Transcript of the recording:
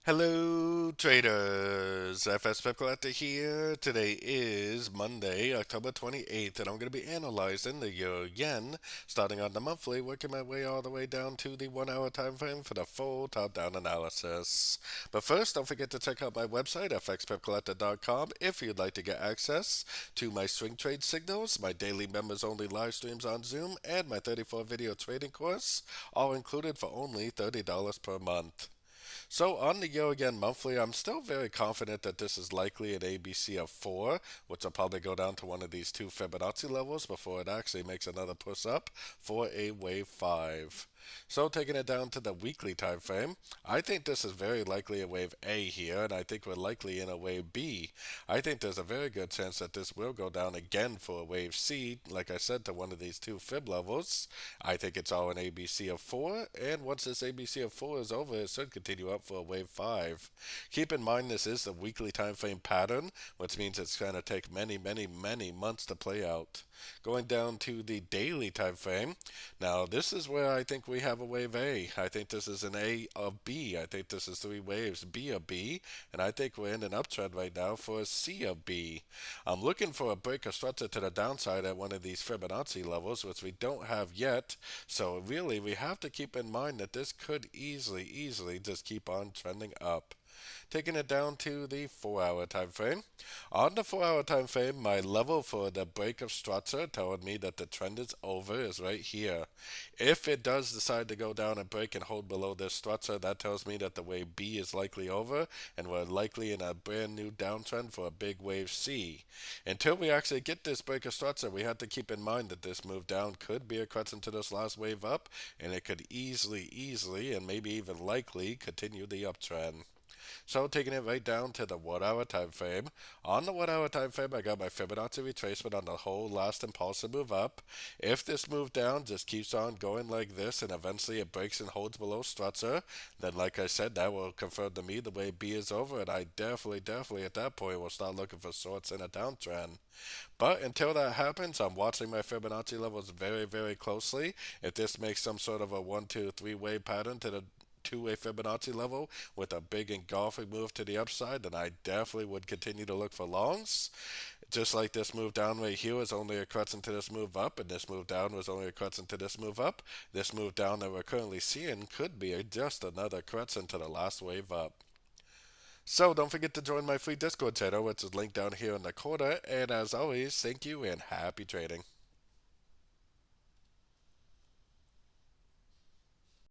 Hello, traders. FX Pip Collector here. Today is Monday, October 28th, and I'm going to be analyzing the Euro Yen, starting on the monthly, working my way all the way down to the 1 hour time frame for the full top-down analysis. But first, don't forget to check out my website, fxpipcollector.com, if you'd like to get access to my swing trade signals, my daily members-only live streams on Zoom, and my 34-video trading course, all included for only $30 per month. So on the Yo Again monthly, I'm still very confident that this is likely an ABC of 4, which will probably go down to one of these two Fibonacci levels before it actually makes another push up for a wave 5. So taking it down to the weekly time frame, I think this is very likely a wave A here, and I think we're likely in a wave B. I think there's a very good chance that this will go down again for a wave C, like I said, to one of these two fib levels. I think it's all an ABC of 4, and once this ABC of 4 is over, it should continue up for a wave 5. Keep in mind this is a weekly time frame pattern, which means it's going to take many months to play out. Going down to the daily time frame, now this is where I think we have a wave A. I think this is an A of B. I think this is three waves, B of B, and I think we're in an uptrend right now for a C of B. I'm looking for a break of structure to the downside at one of these Fibonacci levels, which we don't have yet. So really, we have to keep in mind that this could easily just keep on trending up. Taking it down to the 4 hour time frame. On the 4 hour time frame, my level for the break of structure telling me that the trend is over is right here. If it does decide to go down and break and hold below this structure, that tells me that the wave B is likely over and we're likely in a brand new downtrend for a big wave C. Until we actually get this break of structure, we have to keep in mind that this move down could be a correction to this last wave up, and it could easily, and maybe even likely continue the uptrend. So taking it right down to the 1 hour time frame. On the 1 hour time frame, I got my Fibonacci retracement on the whole last impulsive move up. If this move down just keeps on going like this and eventually it breaks and holds below structure, then like I said, that will confirm to me the way B is over, and I definitely at that point will start looking for shorts in a downtrend. But until that happens, I'm watching my Fibonacci levels very closely. If this makes some sort of a 1, 2, 3 wave pattern to the two-way Fibonacci level with a big engulfing move to the upside, then I definitely would continue to look for longs. Just like this move down right here was only a correction to this move up, and this move down was only a correction to this move up. This move down that we're currently seeing could be just another correction to the last wave up. So don't forget to join my free Discord channel, which is linked down here in the corner. And as always, thank you and happy trading.